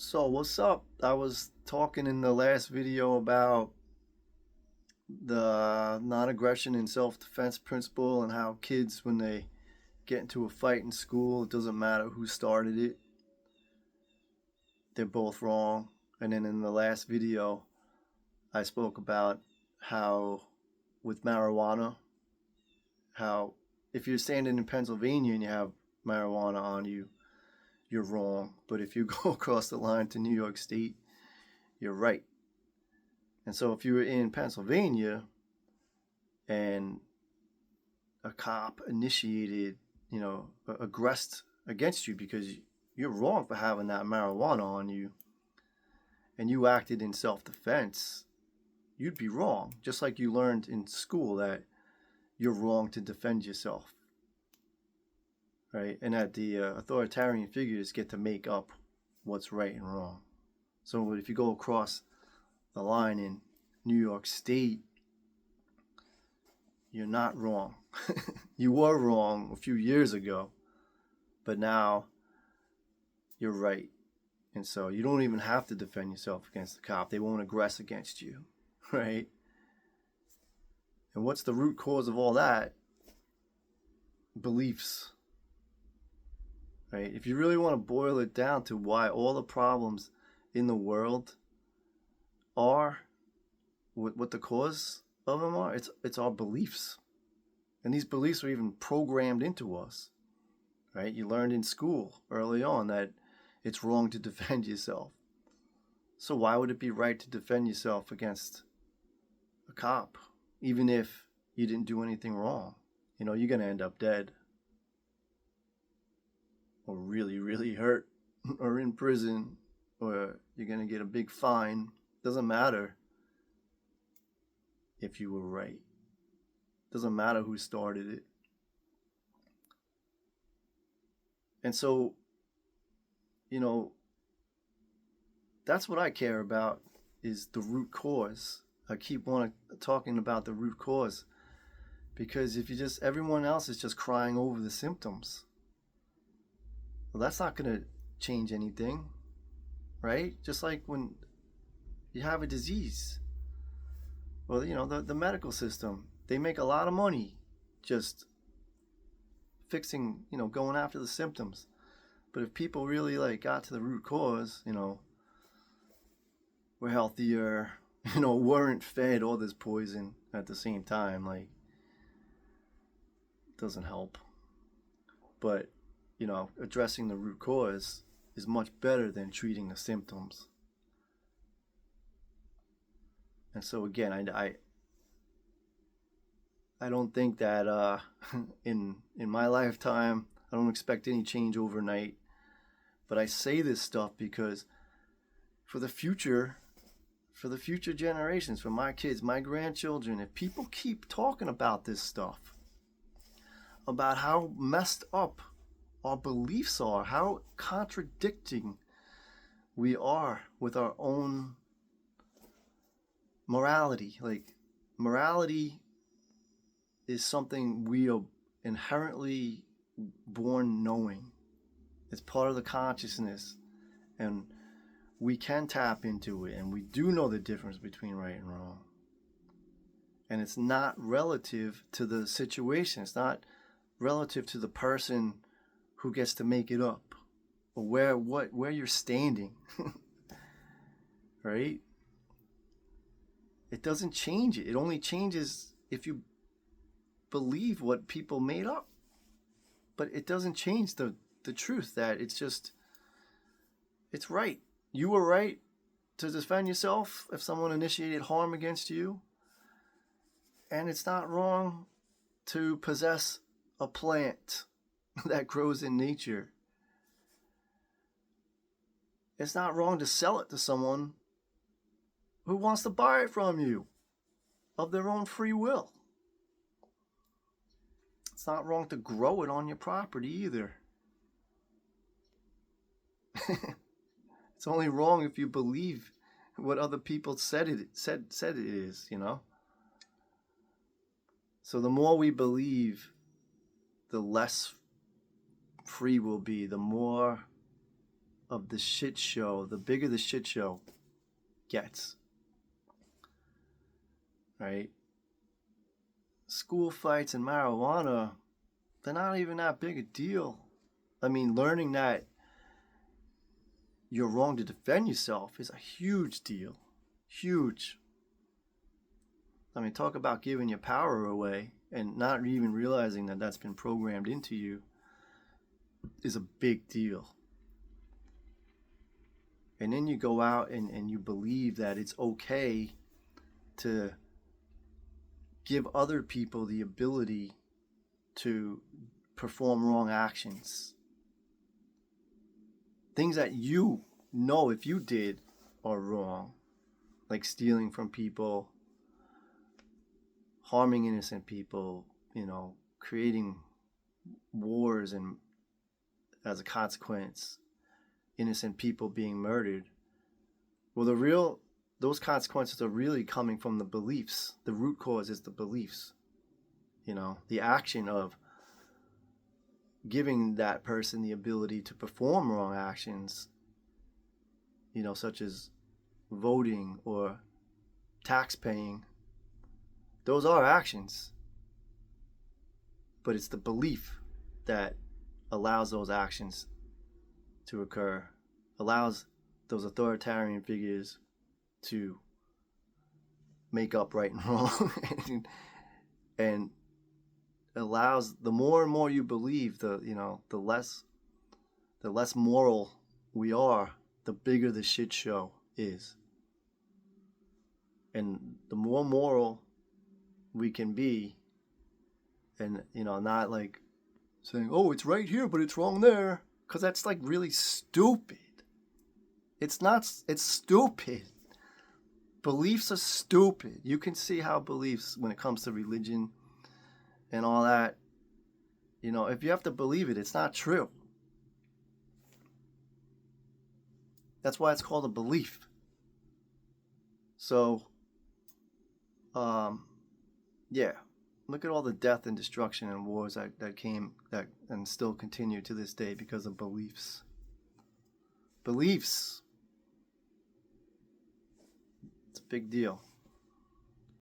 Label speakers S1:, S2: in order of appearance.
S1: So what's up? I was talking in the last video about the non-aggression and self-defense principle and how kids, when they get into a fight in school, it doesn't matter who started it, they're both wrong. And then in the last video, I spoke about how with marijuana, how if you're standing in Pennsylvania and you have marijuana on you, you're wrong. But if you go across the line to New York State, you're right. And so if you were in Pennsylvania and a cop initiated, aggressed against you because you're wrong for having that marijuana on you and you acted in self-defense, you'd be wrong. Just like you learned in school that you're wrong to defend yourself, right? And that the authoritarian figures get to make up what's right and wrong. So if you go across the line in New York State, you're not wrong. You were wrong a few years ago, but now you're right. And so you don't even have to defend yourself against the cop. They won't aggress against you, right? And what's the root cause of all that? Beliefs, right? If you really want to boil it down to why all the problems in the world are, what the cause of them are, it's our beliefs. And these beliefs are even programmed into us, right? You learned in school early on that it's wrong to defend yourself. So why would it be right to defend yourself against a cop, even if you didn't do anything wrong? You're going to end up dead or really, really hurt or in prison, or you're going to get a big fine. Doesn't matter if you were right. Doesn't matter who started it. And so, you know, that's what I care about, is the root cause. I keep talking about the root cause because if you just, everyone else is just crying over the symptoms. Well, that's not going to change anything, right? Just like when you have a disease. Well, the medical system, they make a lot of money just fixing, going after the symptoms. But if people really got to the root cause, were healthier, weren't fed all this poison at the same time, it doesn't help. But, addressing the root cause is much better than treating the symptoms. And so again, I don't think that in my lifetime, I don't expect any change overnight. But I say this stuff because for the future generations, for my kids, my grandchildren, if people keep talking about this stuff, about how messed up our beliefs are, how contradicting we are with our own morality. Morality is something we are inherently born knowing. It's part of the consciousness, and we can tap into it, and we do know the difference between right and wrong. And it's not relative to the situation. It's not relative to the person who gets to make it up, or where you're standing. Right? It doesn't change it. It only changes if you believe what people made up. But it doesn't change the truth that it's right. You were right to defend yourself if someone initiated harm against you. And it's not wrong to possess a plant that grows in nature. It's not wrong to sell it to someone who wants to buy it from you of their own free will. It's not wrong to grow it on your property either. It's only wrong if you believe what other people said it is. So the more we believe, the less free we'll be. The more of the shit show, the bigger the shit show gets. Right? School fights and marijuana, they're not even that big a deal. I mean, learning that you're wrong to defend yourself is a huge deal. Huge. I mean, talk about giving your power away and not even realizing that that's been programmed into you is a big deal. And then you go out and you believe that it's okay to give other people the ability to perform wrong actions. Things that you know if you did are wrong, like stealing from people, harming innocent people, creating wars and as a consequence, innocent people being murdered. Well, those consequences are really coming from the beliefs. The root cause is the beliefs. The action of giving that person the ability to perform wrong actions, such as voting or tax paying. Those are actions. But it's the belief that allows those actions to occur, allows those authoritarian figures to make up right and wrong, and allows, the more and more you believe, the less moral we are, the bigger the shit show is. And the more moral we can be, and not like saying, oh, it's right here but it's wrong there, because that's like really stupid. It's stupid. Beliefs are stupid. You can see how beliefs, when it comes to religion and all that, if you have to believe it, it's not true. That's why it's called a belief. So, yeah, look at all the death and destruction and wars that came and still continue to this day because of beliefs. Beliefs. It's a big deal.